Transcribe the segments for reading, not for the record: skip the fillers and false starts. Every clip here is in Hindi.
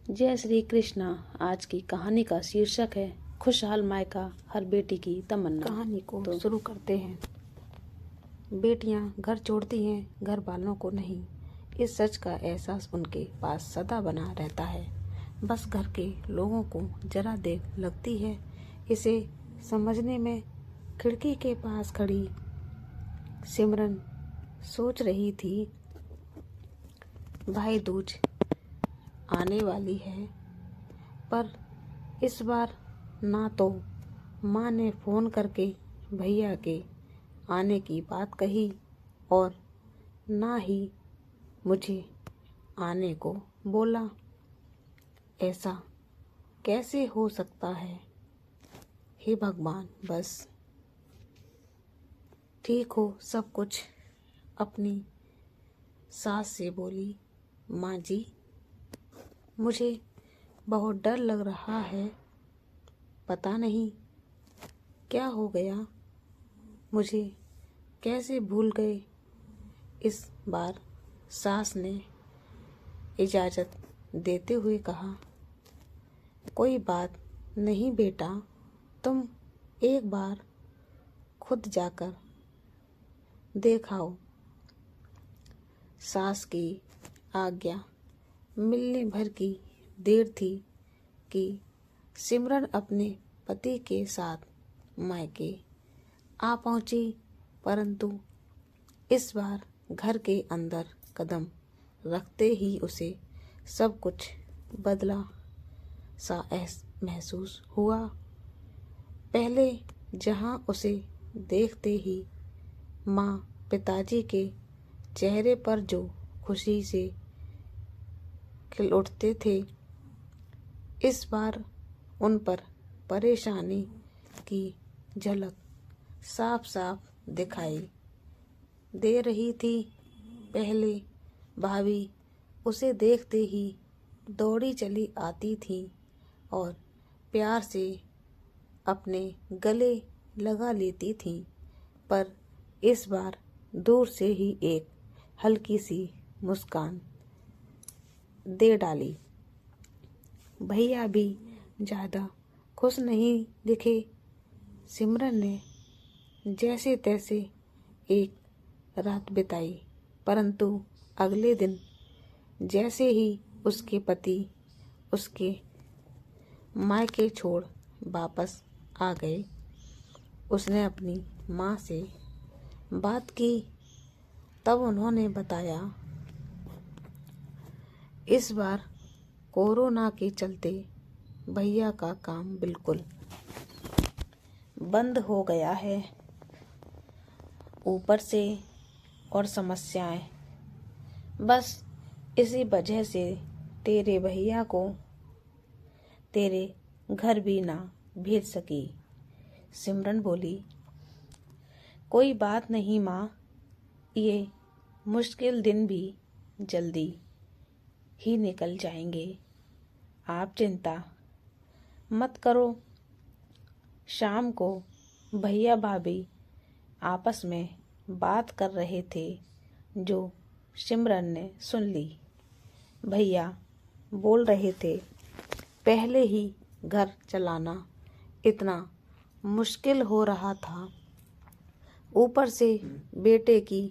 जय श्री कृष्णा। आज की कहानी का शीर्षक है खुशहाल मायका हर बेटी की तमन्ना। कहानी को शुरू करते हैं। बेटियां घर छोड़ती हैं, घर वालों को नहीं। इस सच का एहसास उनके पास सदा बना रहता है। बस घर के लोगों को जरा देर लगती है इसे समझने में। खिड़की के पास खड़ी सिमरन सोच रही थी, भाई दूज आने वाली है, पर इस बार ना तो माँ ने फ़ोन करके भैया के आने की बात कही और ना ही मुझे आने को बोला। ऐसा कैसे हो सकता है? हे भगवान, बस ठीक हो सब कुछ। अपनी सास से बोली, माँ जी मुझे बहुत डर लग रहा है, पता नहीं क्या हो गया, मुझे कैसे भूल गए। इस बार सास ने इजाज़त देते हुए कहा, कोई बात नहीं बेटा, तुम एक बार खुद जाकर देखाओ। सास की आज्ञा मिलने भर की देर थी कि सिमरन अपने पति के साथ मायके आ पहुंची, परंतु इस बार घर के अंदर कदम रखते ही उसे सब कुछ बदला सा महसूस हुआ। पहले जहां उसे देखते ही माँ पिताजी के चेहरे पर जो खुशी से खिल उठते थे, इस बार उन पर परेशानी की झलक साफ साफ दिखाई दे रही थी। पहले भाभी उसे देखते ही दौड़ी चली आती थी और प्यार से अपने गले लगा लेती थी, पर इस बार दूर से ही एक हल्की सी मुस्कान दे डाली। भैया भी ज़्यादा खुश नहीं दिखे। सिमरन ने जैसे तैसे एक रात बिताई, परंतु अगले दिन जैसे ही उसके पति उसके मायके छोड़ वापस आ गए, उसने अपनी माँ से बात की। तब उन्होंने बताया, इस बार कोरोना के चलते भैया का काम बिल्कुल बंद हो गया है। ऊपर से और समस्याएं, बस इसी वजह से तेरे भैया को तेरे घर भी ना भेज सकी। सिमरन बोली, कोई बात नहीं माँ, ये मुश्किल दिन भी जल्दी ही निकल जाएंगे, आप चिंता मत करो। शाम को भैया भाभी आपस में बात कर रहे थे, जो सिमरन ने सुन ली। भैया बोल रहे थे, पहले ही घर चलाना इतना मुश्किल हो रहा था, ऊपर से बेटे की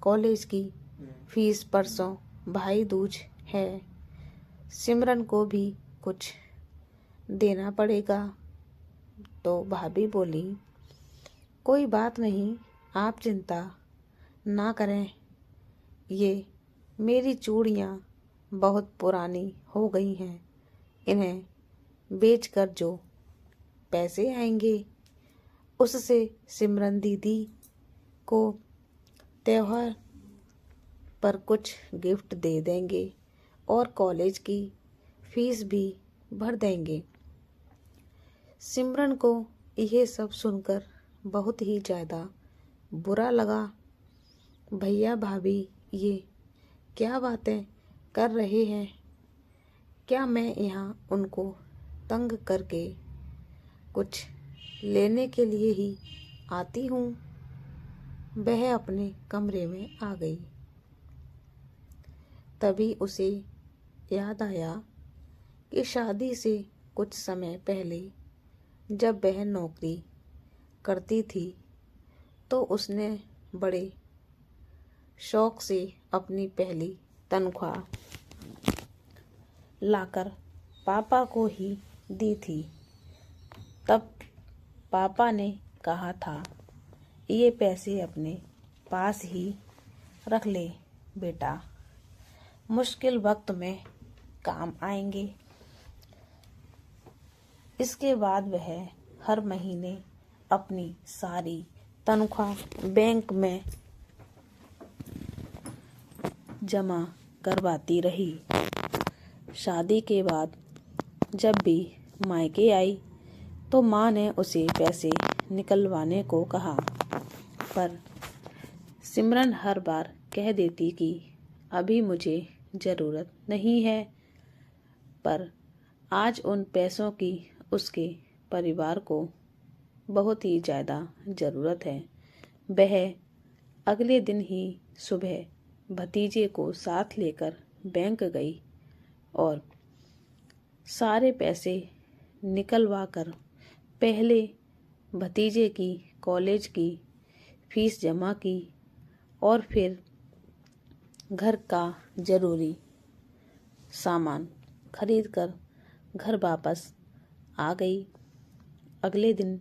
कॉलेज की फीस, परसों भाई दूज है, सिमरन को भी कुछ देना पड़ेगा। तो भाभी बोली, कोई बात नहीं, आप चिंता ना करें, ये मेरी चूड़ियाँ बहुत पुरानी हो गई हैं, इन्हें बेचकर जो पैसे आएंगे उससे सिमरन दीदी को त्योहार पर कुछ गिफ्ट दे देंगे और कॉलेज की फीस भी भर देंगे। सिमरन को यह सब सुनकर बहुत ही ज़्यादा बुरा लगा। भैया भाभी ये क्या बातें कर रहे हैं? क्या मैं यहाँ उनको तंग करके कुछ लेने के लिए ही आती हूँ? वह अपने कमरे में आ गई। तभी उसे याद आया, कि शादी से कुछ समय पहले जब वह नौकरी करती थी तो उसने बड़े शौक से अपनी पहली तनख्वाह लाकर पापा को ही दी थी। तब पापा ने कहा था, ये पैसे अपने पास ही रख ले बेटा, मुश्किल वक्त में काम आएंगे। इसके बाद वह हर महीने अपनी सारी तनख्वाह बैंक में जमा करवाती रही। शादी के बाद जब भी मायके आई तो माँ ने उसे पैसे निकलवाने को कहा, पर सिमरन हर बार कह देती कि अभी मुझे ज़रूरत नहीं है। पर आज उन पैसों की उसके परिवार को बहुत ही ज़्यादा ज़रूरत है। वह अगले दिन ही सुबह भतीजे को साथ लेकर बैंक गई और सारे पैसे निकलवा कर पहले भतीजे की कॉलेज की फीस जमा की और फिर घर का ज़रूरी सामान खरीद कर घर वापस आ गई। अगले दिन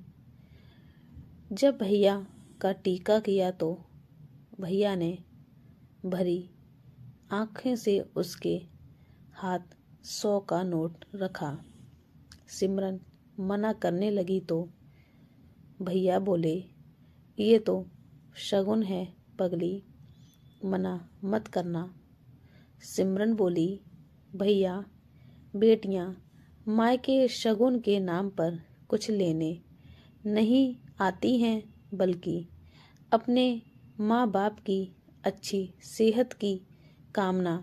जब भैया का टीका किया तो भैया ने भरी आँखें से उसके हाथ 100 का नोट रखा। सिमरन मना करने लगी तो भैया बोले, ये तो शगुन है पगली, मना मत करना। सिमरन बोली, भैया बेटियां मायके शगुन के नाम पर कुछ लेने नहीं आती हैं, बल्कि अपने माँ बाप की अच्छी सेहत की कामना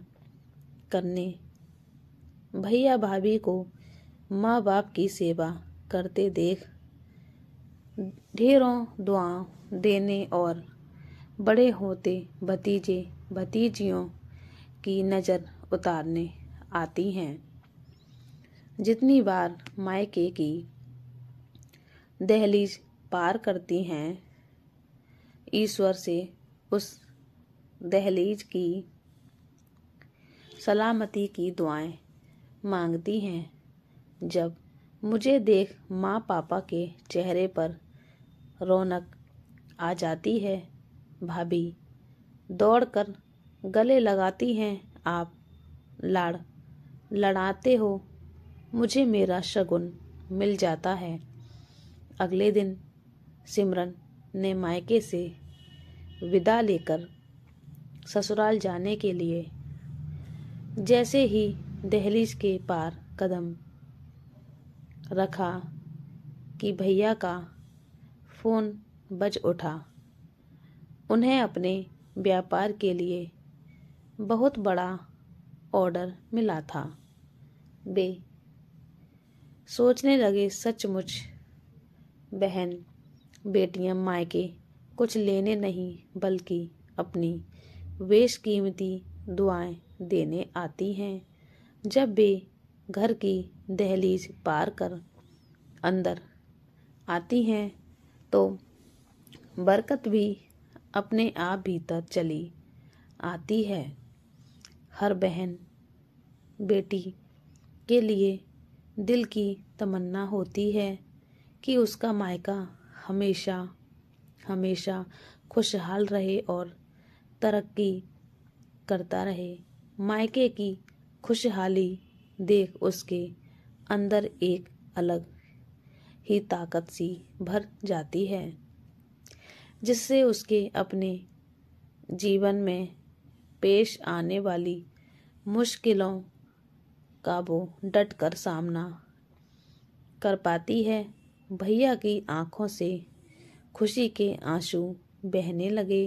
करने। भैया भाभी को माँ बाप की सेवा करते देख ढेरों दुआएं देने और बड़े होते भतीजे भतीजियों की नज़र उतारने आती हैं। जितनी बार मायके की दहलीज पार करती हैं, ईश्वर से उस दहलीज की सलामती की दुआएं मांगती हैं। जब मुझे देख माँ पापा के चेहरे पर रौनक आ जाती है, भाभी दौड़कर गले लगाती हैं, आप लाड़ लड़ाते हो, मुझे मेरा शगुन मिल जाता है। अगले दिन सिमरन ने मायके से विदा लेकर ससुराल जाने के लिए जैसे ही दहलीज के पार कदम रखा कि भैया का फ़ोन बज उठा। उन्हें अपने व्यापार के लिए बहुत बड़ा ऑर्डर मिला था। वे सोचने लगे, सचमुच बहन बेटियां मायके कुछ लेने नहीं बल्कि अपनी बेशकीमती दुआएं देने आती हैं। जब वे घर की दहलीज पार कर अंदर आती हैं तो बरकत भी अपने आप भीतर चली आती है। हर बहन बेटी के लिए दिल की तमन्ना होती है कि उसका मायका हमेशा हमेशा खुशहाल रहे और तरक्की करता रहे। मायके की खुशहाली देख उसके अंदर एक अलग ही ताकत सी भर जाती है, जिससे उसके अपने जीवन में पेश आने वाली मुश्किलों का वो डट कर सामना कर पाती है। भैया की आंखों से खुशी के आंसू बहने लगे।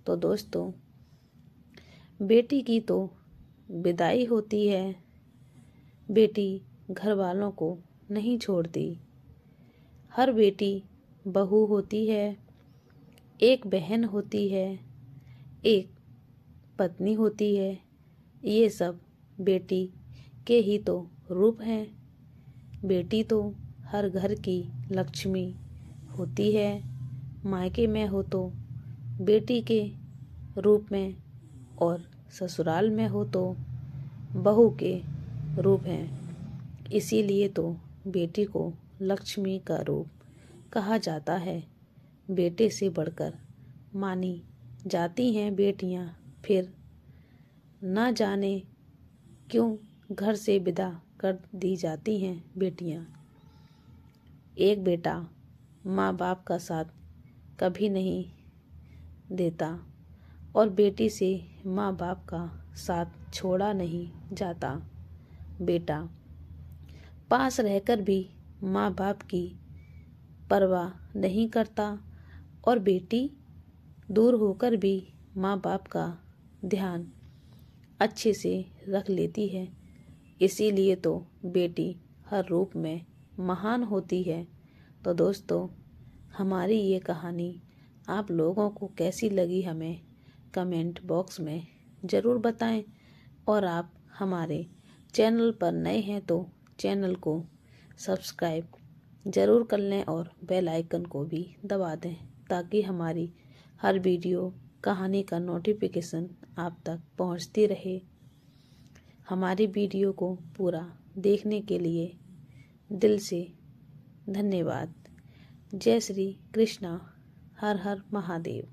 तो दोस्तों, बेटी की तो विदाई होती है, बेटी घर वालों को नहीं छोड़ती। हर बेटी बहू होती है, एक बहन होती है, एक पत्नी होती है। ये सब बेटी के ही तो रूप हैं। बेटी तो हर घर की लक्ष्मी होती है। मायके में हो तो बेटी के रूप में और ससुराल में हो तो बहू के रूप हैं। इसीलिए तो बेटी को लक्ष्मी का रूप कहा जाता है। बेटे से बढ़कर मानी जाती हैं बेटियां, फिर ना जाने क्यों घर से विदा कर दी जाती हैं बेटियां। एक बेटा माँ बाप का साथ कभी नहीं देता और बेटी से माँ बाप का साथ छोड़ा नहीं जाता। बेटा पास रहकर भी माँ बाप की परवाह नहीं करता और बेटी दूर होकर भी माँ बाप का ध्यान अच्छे से रख लेती है। इसीलिए तो बेटी हर रूप में महान होती है। तो दोस्तों, हमारी ये कहानी आप लोगों को कैसी लगी हमें कमेंट बॉक्स में ज़रूर बताएं। और आप हमारे चैनल पर नए हैं तो चैनल को सब्सक्राइब ज़रूर कर लें और बेल आइकन को भी दबा दें, ताकि हमारी हर वीडियो कहानी का नोटिफिकेशन आप तक पहुंचती रहे। हमारी वीडियो को पूरा देखने के लिए दिल से धन्यवाद। जय श्री कृष्णा। हर हर महादेव।